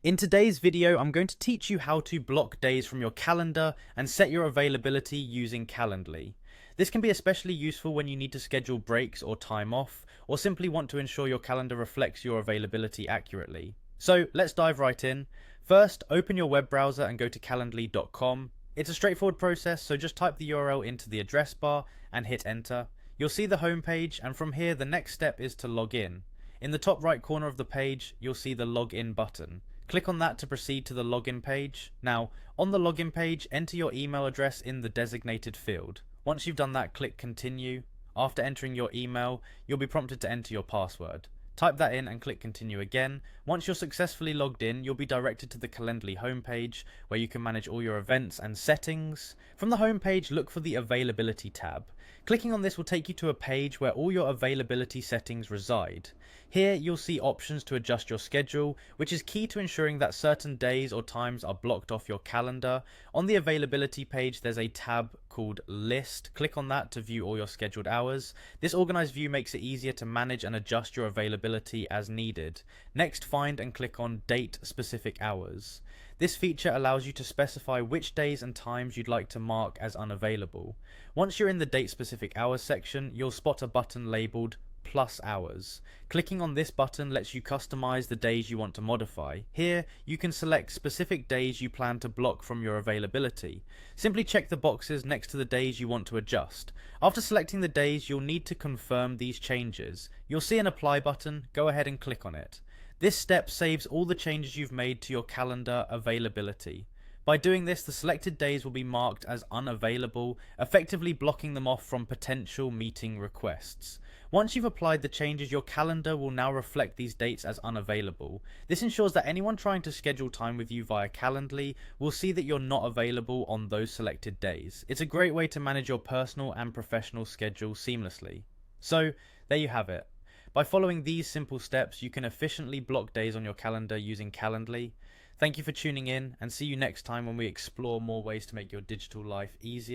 In today's video, I'm going to teach you how to block days from your calendar and set your availability using Calendly. This can be especially useful when you need to schedule breaks or time off, or simply want to ensure your calendar reflects your availability accurately. So let's dive right in. First, open your web browser and go to calendly.com. It's a straightforward process, so just type the URL into the address bar and hit enter. You'll see the home page, and from here the next step is to log in. In the top right corner of the page, you'll see the login button. Click on that to proceed to the login page. Now, on the login page, enter your email address in the designated field. Once you've done that, click continue. After entering your email, you'll be prompted to enter your password. Type that in and click continue again. Once you're successfully logged in, you'll be directed to the Calendly homepage where you can manage all your events and settings. From the homepage, look for the availability tab. Clicking on this will take you to a page where all your availability settings reside. Here you'll see options to adjust your schedule, which is key to ensuring that certain days or times are blocked off your calendar. On the availability page, there's a tab called List. Click on that to view all your scheduled hours. This organized view makes it easier to manage and adjust your availability as needed. Next, find and click on Date Specific Hours. This feature allows you to specify which days and times you'd like to mark as unavailable. Once you're in the Date Specific Hours section, you'll spot a button labeled Plus Hours. Clicking on this button lets you customize the days you want to modify. Here, you can select specific days you plan to block from your availability. Simply check the boxes next to the days you want to adjust. After selecting the days, you'll need to confirm these changes. You'll see an Apply button. Go ahead and click on it. This step saves all the changes you've made to your calendar availability. By doing this, the selected days will be marked as unavailable, effectively blocking them off from potential meeting requests. Once you've applied the changes, your calendar will now reflect these dates as unavailable. This ensures that anyone trying to schedule time with you via Calendly will see that you're not available on those selected days. It's a great way to manage your personal and professional schedule seamlessly. So, there you have it. By following these simple steps, you can efficiently block days on your calendar using Calendly. Thank you for tuning in, and see you next time when we explore more ways to make your digital life easier.